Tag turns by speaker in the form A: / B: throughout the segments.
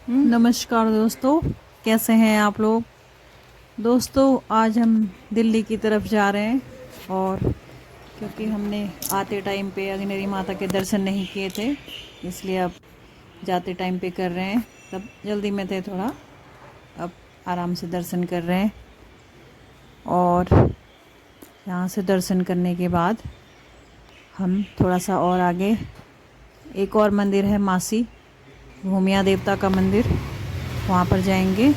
A: नमस्कार दोस्तों, कैसे हैं आप लोग। दोस्तों आज हम दिल्ली की तरफ जा रहे हैं और क्योंकि हमने आते टाइम पे अग्निरी माता के दर्शन नहीं किए थे, इसलिए अब जाते टाइम पे कर रहे हैं। तब जल्दी में थे थोड़ा, अब आराम से दर्शन कर रहे हैं। और यहाँ से दर्शन करने के बाद हम थोड़ा सा और आगे एक और मंदिर है, मासी भूमिया देवता का मंदिर, वहाँ पर जाएंगे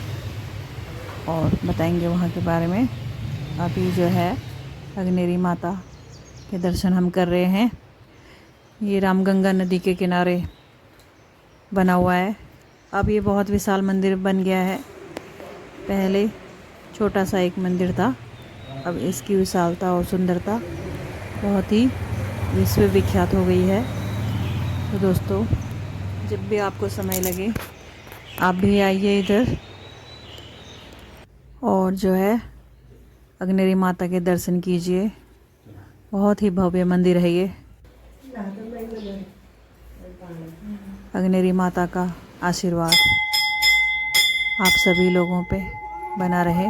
A: और बताएंगे वहाँ के बारे में। अभी जो है अग्निरी माता के दर्शन हम कर रहे हैं। ये रामगंगा नदी के किनारे बना हुआ है। अब ये बहुत विशाल मंदिर बन गया है। पहले छोटा सा एक मंदिर था, अब इसकी विशालता और सुंदरता बहुत ही विश्व विख्यात हो गई है। तो दोस्तों जब भी आपको समय लगे आप भी आइए इधर और जो है अग्निरी माता के दर्शन कीजिए। बहुत ही भव्य मंदिर है ये। अग्निरी माता का आशीर्वाद आप सभी लोगों पे बना रहे।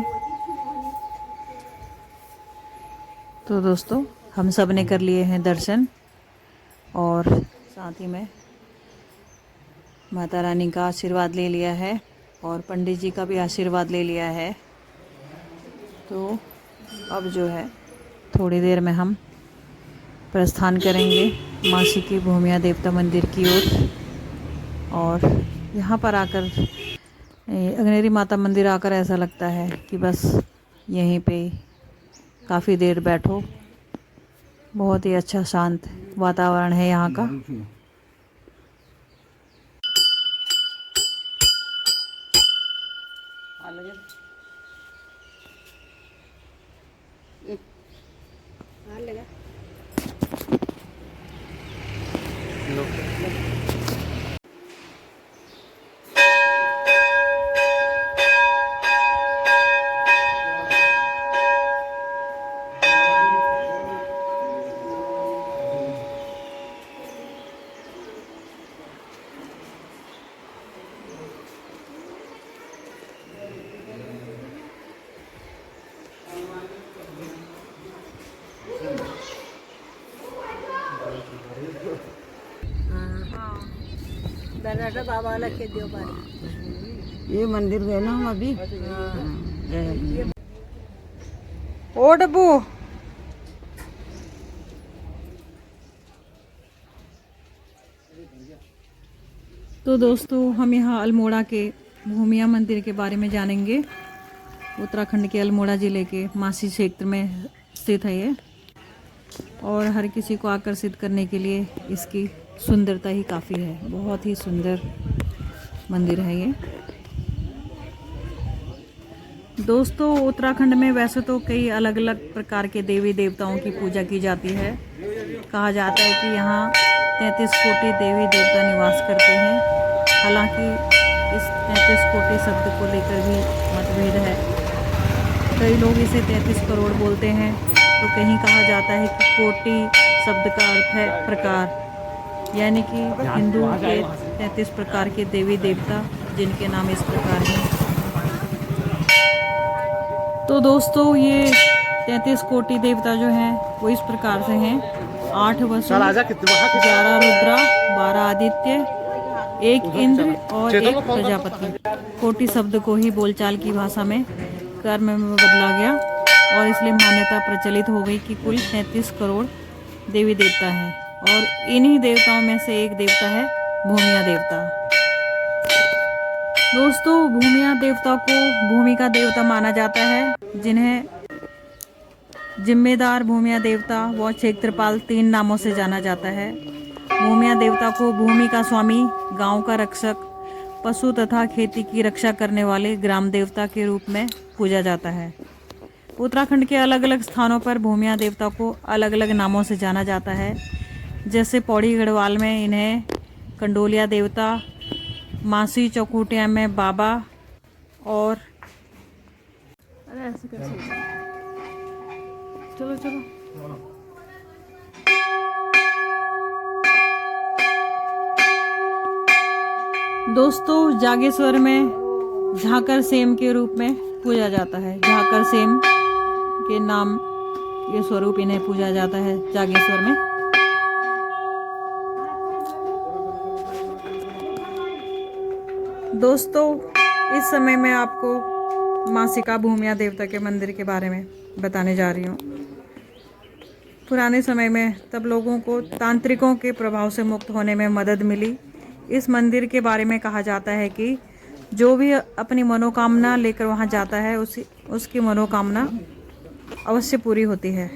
A: तो दोस्तों हम सब ने कर लिए हैं दर्शन और साथ ही में माता रानी का आशीर्वाद ले लिया है और पंडित जी का भी आशीर्वाद ले लिया है। तो अब जो है थोड़ी देर में हम प्रस्थान करेंगे मासी की भूमिया देवता मंदिर की ओर। और यहाँ पर आकर अग्निरी माता मंदिर आकर ऐसा लगता है कि बस यहीं पे काफ़ी देर बैठो। बहुत ही अच्छा शांत वातावरण है यहाँ का। बाबा के देव ये मंदिर गए ना हम अभी। ओ डब्बू तो दोस्तों हम यहाँ अल्मोड़ा के भूमिया मंदिर के बारे में जानेंगे। उत्तराखंड के अल्मोड़ा ज़िले के मासी क्षेत्र में स्थित है ये और हर किसी को आकर्षित करने के लिए इसकी सुंदरता ही काफ़ी है। बहुत ही सुंदर मंदिर है ये। दोस्तों उत्तराखंड में वैसे तो कई अलग अलग प्रकार के देवी देवताओं की पूजा की जाती है। कहा जाता है कि यहाँ 33 कोटि देवी देवता निवास करते हैं। हालांकि इस 33 कोटि शब्द को लेकर भी मतभेद है। कई लोग इसे 33 करोड़ बोलते हैं, तो कहीं कहा जाता है कि कोटि शब्द का अर्थ है प्रकार, यानी कि हिंदू के 33 प्रकार के देवी देवता जिनके नाम इस प्रकार हैं। तो दोस्तों ये 33 कोटि देवता जो हैं वो इस प्रकार से हैं: 8 वसु, 11 रुद्रा, 12 आदित्य, 1 इंद्र और 1 प्रजापति। कोटि शब्द को ही बोलचाल की भाषा में कर्म में बदला गया और इसलिए मान्यता प्रचलित हो गई कि कुल 33 करोड़ देवी देवता हैं और इन्हीं देवताओं में से एक देवता है भूमिया देवता। दोस्तों भूमिया देवता को भूमि का देवता माना जाता है, जिन्हें जिम्मेदार भूमिया देवता व क्षेत्रपाल 3 नामों से जाना जाता है। भूमिया देवता को भूमि का स्वामी, गांव का रक्षक, पशु तथा खेती की रक्षा करने वाले ग्राम देवता के रूप में पूजा जाता है। उत्तराखंड के अलग अलग स्थानों पर भूमिया देवता को अलग अलग नामों से जाना जाता है। जैसे पौड़ी गढ़वाल में इन्हें कंडोलिया देवता, मासी चौकुटिया में बाबा और अरे ऐसे कैसे चलो चलो दोस्तों जागेश्वर में झाकर सेम के रूप में पूजा जाता है। झाकर सेम के नाम ये स्वरूप इन्हें पूजा जाता है जागेश्वर में। दोस्तों इस समय मैं आपको मासिका भूमिया देवता के मंदिर के बारे में बताने जा रही हूँ। पुराने समय में तब लोगों को तांत्रिकों के प्रभाव से मुक्त होने में मदद मिली। इस मंदिर के बारे में कहा जाता है कि जो भी अपनी मनोकामना लेकर वहाँ जाता है उसकी मनोकामना अवश्य पूरी होती है।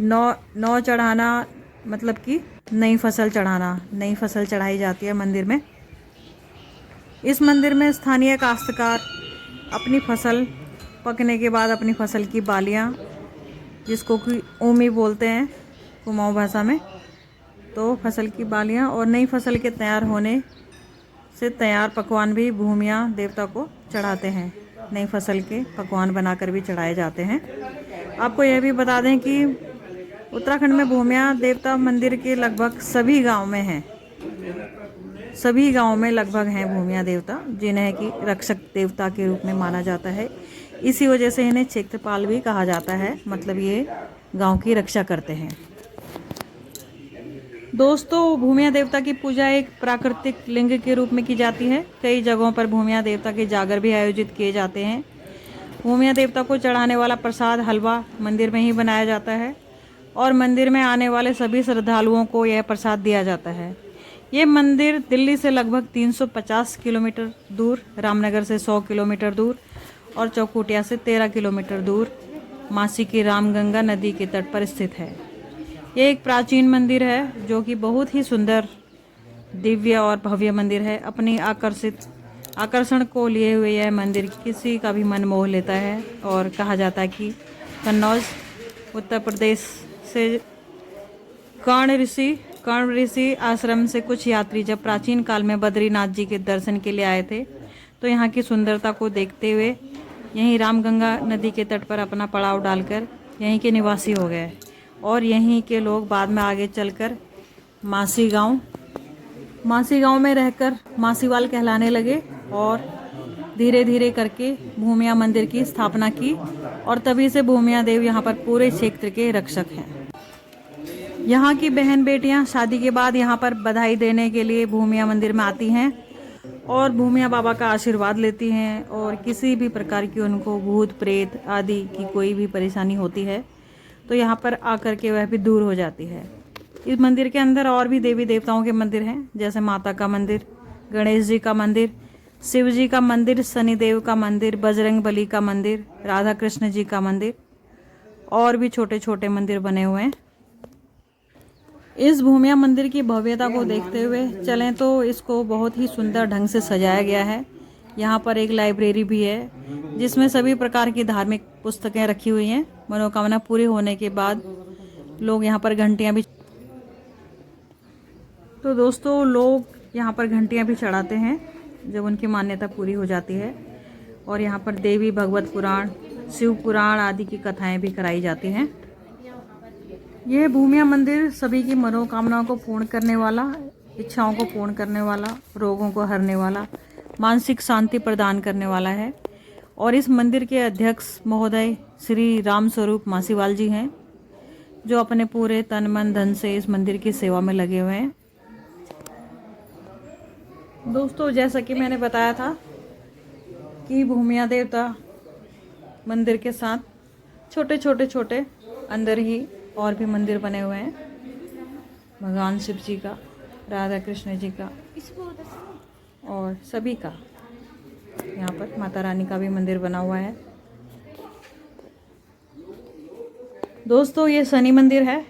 A: नौ चढ़ाना मतलब कि नई फसल चढ़ाना, नई फसल चढ़ाई जाती है मंदिर में। इस मंदिर में स्थानीय काश्तकार अपनी फसल पकने के बाद अपनी फसल की बालियाँ, जिसको कि ओमी बोलते हैं कुमाऊँ भाषा में, तो फसल की बालियाँ और नई फसल के तैयार होने से तैयार पकवान भी भूमिया देवता को चढ़ाते हैं। नई फसल के पकवान बनाकर भी चढ़ाए जाते हैं। आपको यह भी बता दें कि उत्तराखंड में भूमिया देवता मंदिर के लगभग सभी गांव में हैं। सभी गांव में लगभग हैं भूमिया देवता, जिन्हें कि रक्षक देवता के रूप में माना जाता है। इसी वजह से इन्हें क्षेत्रपाल भी कहा जाता है, मतलब ये गांव की रक्षा करते हैं। दोस्तों भूमिया देवता की पूजा एक प्राकृतिक लिंग के रूप में की जाती है। कई जगहों पर भूमिया देवता के जागर भी आयोजित किए जाते हैं। भूमिया देवता को चढ़ाने वाला प्रसाद हलवा मंदिर में ही बनाया जाता है और मंदिर में आने वाले सभी श्रद्धालुओं को यह प्रसाद दिया जाता है। ये मंदिर दिल्ली से लगभग 350 किलोमीटर दूर, रामनगर से 100 किलोमीटर दूर और चौकुटिया से 13 किलोमीटर दूर मासी की रामगंगा नदी के तट पर स्थित है। ये एक प्राचीन मंदिर है जो कि बहुत ही सुंदर, दिव्य और भव्य मंदिर है। अपनी आकर्षण को लिए हुए यह मंदिर किसी का भी मन मोह लेता है और कहा जाता है कि कन्नौज उत्तर प्रदेश से कर्ण ऋषि आश्रम से कुछ यात्री जब प्राचीन काल में बद्रीनाथ जी के दर्शन के लिए आए थे तो यहाँ की सुंदरता को देखते हुए यहीं रामगंगा नदी के तट पर अपना पड़ाव डालकर यहीं के निवासी हो गए और यहीं के लोग बाद में आगे चलकर मासी गांव में रहकर मासीवाल कहलाने लगे और धीरे धीरे करके भूमिया मंदिर की स्थापना की और तभी से भूमिया देव यहाँ पर पूरे क्षेत्र के रक्षक हैं। यहाँ की बहन बेटियाँ शादी के बाद यहाँ पर बधाई देने के लिए भूमिया मंदिर में आती हैं और भूमिया बाबा का आशीर्वाद लेती हैं और किसी भी प्रकार की उनको भूत प्रेत आदि की कोई भी परेशानी होती है तो यहाँ पर आकर के वह भी दूर हो जाती है। इस मंदिर के अंदर और भी देवी देवताओं के मंदिर हैं, जैसे माता का मंदिर, गणेश जी का मंदिर, शिव जी का मंदिर, शनिदेव का मंदिर, बजरंग बली का मंदिर, राधा कृष्ण जी का मंदिर और भी छोटे छोटे मंदिर बने हुए हैं। इस भूमिया मंदिर की भव्यता को देखते हुए चलें तो इसको बहुत ही सुंदर ढंग से सजाया गया है। यहाँ पर एक लाइब्रेरी भी है जिसमें सभी प्रकार की धार्मिक पुस्तकें रखी हुई हैं। मनोकामना पूरी होने के बाद लोग यहाँ पर घंटियाँ भी तो दोस्तों लोग यहाँ पर घंटियाँ भी चढ़ाते हैं जब उनकी मान्यता पूरी हो जाती है और यहाँ पर देवी भगवत पुराण, शिव पुराण आदि की कथाएं भी कराई जाती हैं। यह भूमिया मंदिर सभी की मनोकामनाओं को पूर्ण करने वाला, इच्छाओं को पूर्ण करने वाला, रोगों को हरने वाला, मानसिक शांति प्रदान करने वाला है और इस मंदिर के अध्यक्ष महोदय श्री राम स्वरूप मासीवाल जी हैं जो अपने पूरे तन मन धन से इस मंदिर की सेवा में लगे हुए हैं। दोस्तों जैसा कि मैंने बताया था कि भूमिया देवता मंदिर के साथ छोटे अंदर ही और भी मंदिर बने हुए हैं। भगवान शिव जी का, राधा कृष्ण जी का और सभी का। यहाँ पर माता रानी का भी मंदिर बना हुआ है। दोस्तों ये शनि मंदिर है,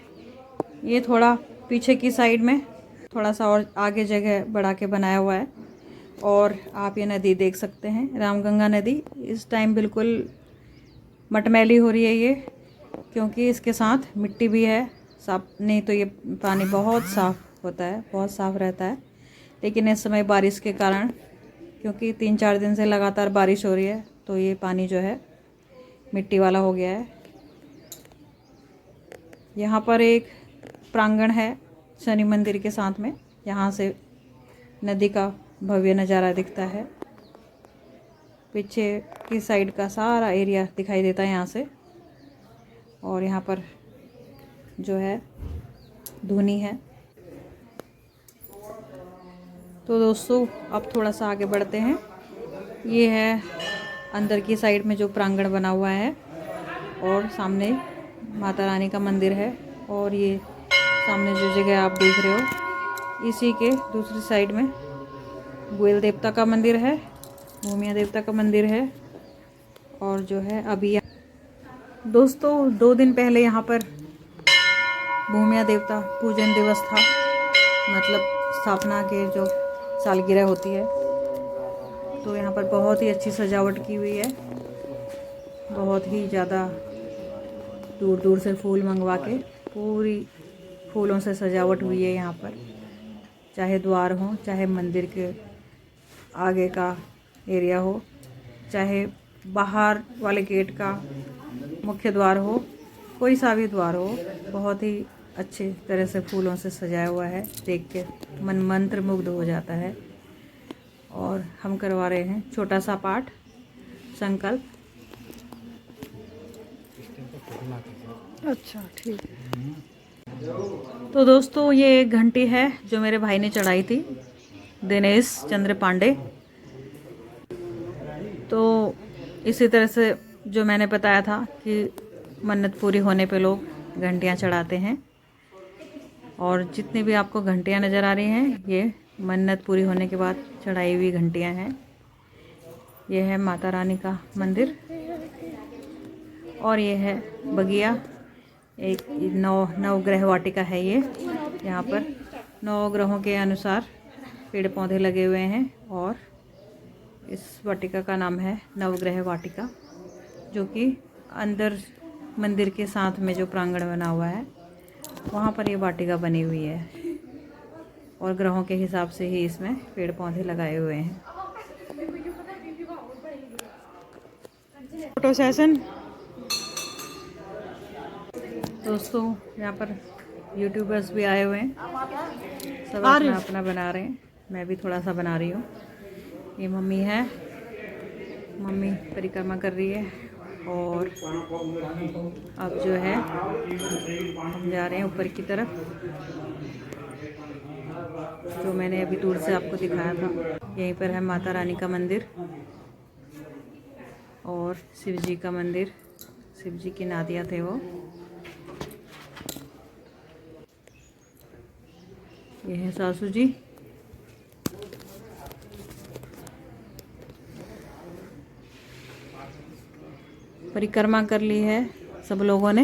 A: ये थोड़ा पीछे की साइड में थोड़ा सा और आगे जगह बढ़ा के बनाया हुआ है और आप ये नदी देख सकते हैं, रामगंगा नदी। इस टाइम बिल्कुल मटमैली हो रही है ये, क्योंकि इसके साथ मिट्टी भी है साफ, नहीं तो ये पानी बहुत साफ़ होता है, बहुत साफ़ रहता है। लेकिन इस समय बारिश के कारण, क्योंकि 3-4 दिन से लगातार बारिश हो रही है, तो ये पानी जो है मिट्टी वाला हो गया है। यहाँ पर एक प्रांगण है शनि मंदिर के साथ में, यहाँ से नदी का भव्य नज़ारा दिखता है। पीछे की साइड का सारा एरिया दिखाई देता है यहाँ से। और यहाँ पर जो है धुनी है। तो दोस्तों अब थोड़ा सा आगे बढ़ते हैं। ये है अंदर की साइड में जो प्रांगण बना हुआ है और सामने माता रानी का मंदिर है। और ये सामने जो जगह आप देख रहे हो, इसी के दूसरी साइड में गोयल देवता का मंदिर है, भूमिया देवता का मंदिर है। और जो है अभी दोस्तों 2 दिन पहले यहाँ पर भूमिया देवता पूजन दिवस था, मतलब स्थापना के जो सालगिरह होती है। तो यहाँ पर बहुत ही अच्छी सजावट की हुई है। बहुत ही ज़्यादा दूर दूर से फूल मंगवा के पूरी फूलों से सजावट हुई है यहाँ पर। चाहे द्वार हो, चाहे मंदिर के आगे का एरिया हो, चाहे बाहर वाले गेट का मुख्य द्वार हो, कोई सा भी द्वार हो, बहुत ही अच्छे तरह से फूलों से सजाया हुआ है। देख के मन मंत्र मुग्ध हो जाता है। और हम करवा रहे हैं छोटा सा पाठ संकल्प। अच्छा ठीक है। तो दोस्तों ये एक घंटी है जो मेरे भाई ने चढ़ाई थी, दिनेश चंद्र पांडे। तो इसी तरह से जो मैंने बताया था कि मन्नत पूरी होने पे लोग घंटियाँ चढ़ाते हैं। और जितनी भी आपको घंटियाँ नज़र आ रही हैं, ये मन्नत पूरी होने के बाद चढ़ाई हुई घंटियाँ हैं। ये है माता रानी का मंदिर और ये है बगिया। एक नवग्रह वाटिका है ये। यहाँ पर 9 ग्रहों के अनुसार पेड़ पौधे लगे हुए हैं। और इस वाटिका का नाम है नवग्रह वाटिका, जो कि अंदर मंदिर के साथ में जो प्रांगण बना हुआ है वहाँ पर ये वाटिका बनी हुई है। और ग्रहों के हिसाब से ही इसमें पेड़ पौधे लगाए हुए हैं। फोटो सेशन दोस्तों, यहाँ पर यूट्यूबर्स भी आए हुए हैं, सब अपना अपना बना रहे हैं। मैं भी थोड़ा सा बना रही हूँ। ये मम्मी है, मम्मी परिक्रमा कर रही है। और अब जो है हम जा रहे हैं ऊपर की तरफ, जो मैंने अभी दूर से आपको दिखाया था। यहीं पर है माता रानी का मंदिर और शिव जी का मंदिर। शिव जी की नादियाँ थे वो। ये है सासू जी। परिक्रमा कर ली है सब लोगों ने।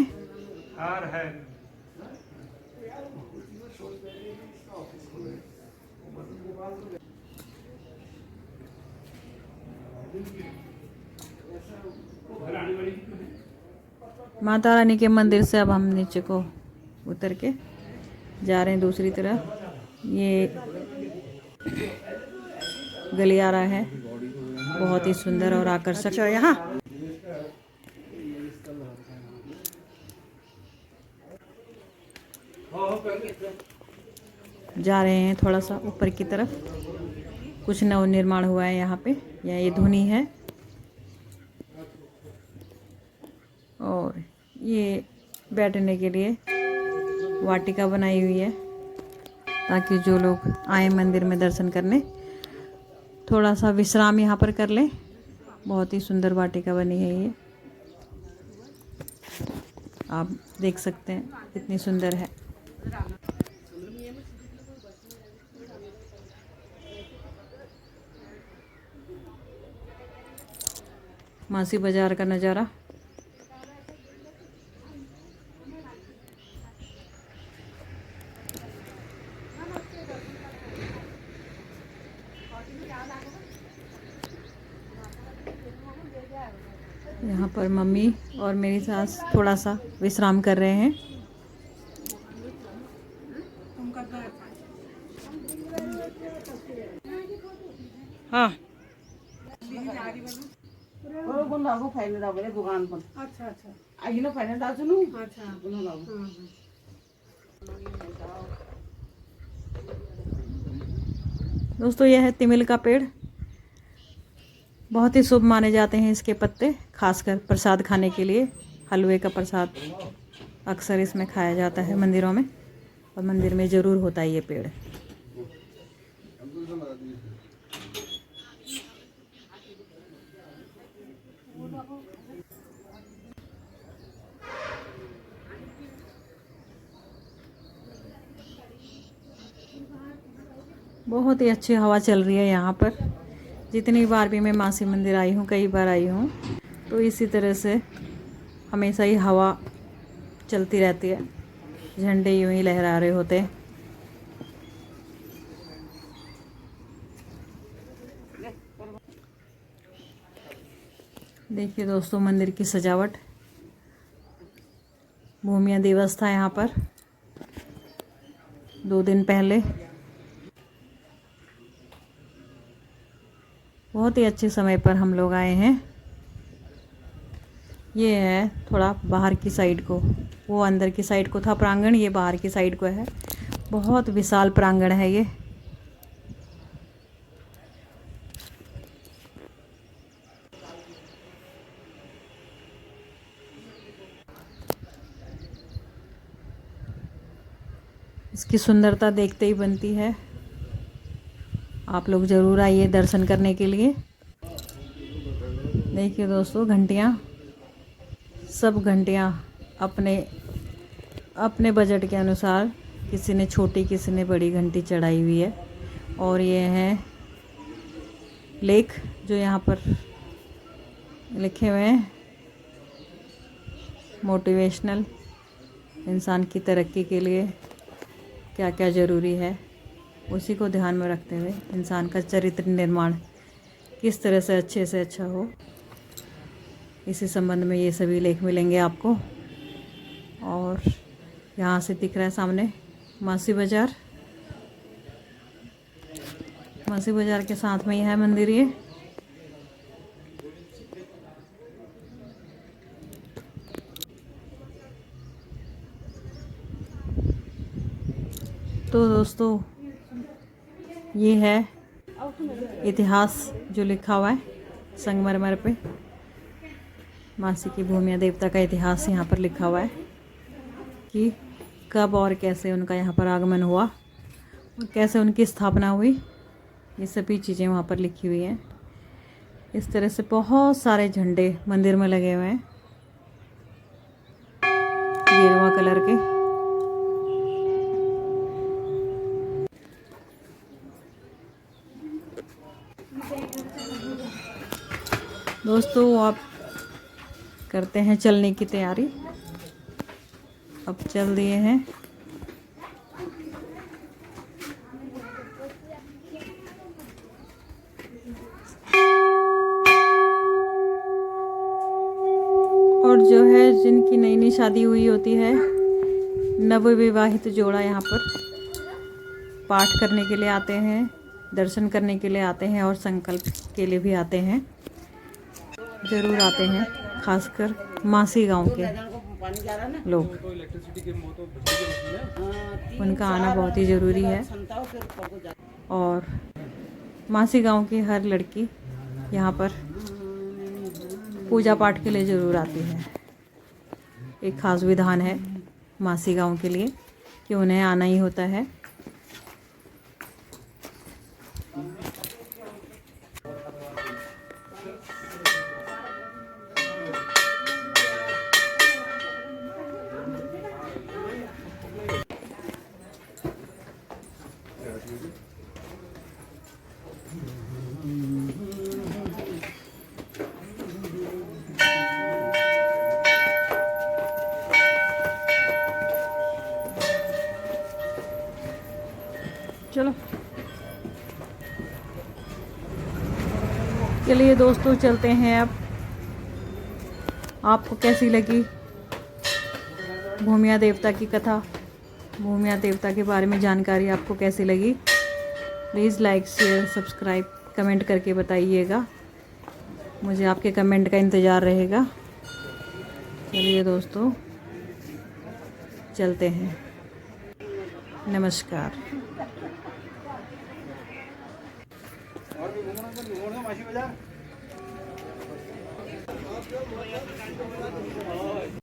A: माता रानी के मंदिर से अब हम नीचे को उतर के जा रहे हैं दूसरी तरफ। ये गलियारा है, बहुत ही सुंदर और आकर्षक। अच्छा यहाँ जा रहे हैं थोड़ा सा ऊपर की तरफ। कुछ नव निर्माण हुआ है यहाँ पे। ये धुनी है और ये बैठने के लिए वाटिका बनाई हुई है, ताकि जो लोग आए मंदिर में दर्शन करने थोड़ा सा विश्राम यहाँ पर कर लें। बहुत ही सुंदर वाटिका बनी है ये, आप देख सकते हैं कितनी सुंदर है। मासी बाजार का नज़ारा। यहाँ पर मम्मी और मेरी सास थोड़ा सा विश्राम कर रहे हैं। हाँ
B: दुकान पर। अच्छा अच्छा आई ना फाइनल डाल सुनू। अच्छा
A: दोस्तों यह है तिमिल का पेड़। बहुत ही शुभ माने जाते हैं इसके पत्ते, खासकर प्रसाद खाने के लिए। हलवे का प्रसाद अक्सर इसमें खाया जाता है मंदिरों में, और मंदिर में ज़रूर होता है ये पेड़। बहुत ही अच्छी हवा चल रही है यहाँ पर। जितनी बार भी मैं मासी मंदिर आई हूँ, कई बार आई हूँ, तो इसी तरह से हमेशा ही हवा चलती रहती है, झंडे यूं ही लहरा रहे होते हैं। देखिए दोस्तों मंदिर की सजावट। भूमिया दिवस था यहाँ पर 2 दिन पहले। बहुत ही अच्छे समय पर हम लोग आए हैं। ये है थोड़ा बाहर की साइड को, वो अंदर की साइड को था प्रांगण, ये बाहर की साइड को है। बहुत विशाल प्रांगण है ये। इसकी सुंदरता देखते ही बनती है। आप लोग ज़रूर आइए दर्शन करने के लिए। देखिए दोस्तों घंटियाँ, सब घंटियाँ अपने अपने बजट के अनुसार, किसी ने छोटी किसी ने बड़ी घंटी चढ़ाई हुई है। और ये है लेख जो यहाँ पर लिखे हुए हैं, मोटिवेशनल, इंसान की तरक्की के लिए क्या क्या ज़रूरी है, उसी को ध्यान में रखते हुए इंसान का चरित्र निर्माण किस तरह से अच्छा हो, इसी संबंध में ये सभी लेख मिलेंगे आपको। और यहाँ से दिख रहा है सामने मासी बाज़ार। मासी बाज़ार के साथ में ही है मंदिर ये। तो दोस्तों ये है इतिहास जो लिखा हुआ है संगमरमर पे। मासी की भूमिया देवता का इतिहास यहाँ पर लिखा हुआ है कि कब और कैसे उनका यहाँ पर आगमन हुआ और कैसे उनकी स्थापना हुई, ये सभी चीज़ें वहाँ पर लिखी हुई हैं। इस तरह से बहुत सारे झंडे मंदिर में लगे हुए हैं गेरुआ कलर के। दोस्तों आप करते हैं चलने की तैयारी। अब चल दिए हैं। और जो है जिनकी नई नई शादी हुई होती है, नवविवाहित जोड़ा यहाँ पर पाठ करने के लिए आते हैं, दर्शन करने के लिए आते हैं और संकल्प के लिए भी आते हैं, ज़रूर आते हैं। खासकर मासी गांव के लोग, उनका आना बहुत ही ज़रूरी है। और मासी गांव की हर लड़की यहाँ पर पूजा पाठ के लिए ज़रूर आती है। एक ख़ास विधान है मासी गांव के लिए कि उन्हें आना ही होता है। चलो चलिए दोस्तों चलते हैं। अब आपको कैसी लगी भूमिया देवता की कथा, भूमिया देवता के बारे में जानकारी आपको कैसी लगी? Please like share subscribe comment करके बताइएगा। मुझे आपके कमेंट का इंतज़ार रहेगा। चलिए दोस्तों चलते हैं। नमस्कार।
C: और भी घूमना मासी बाजार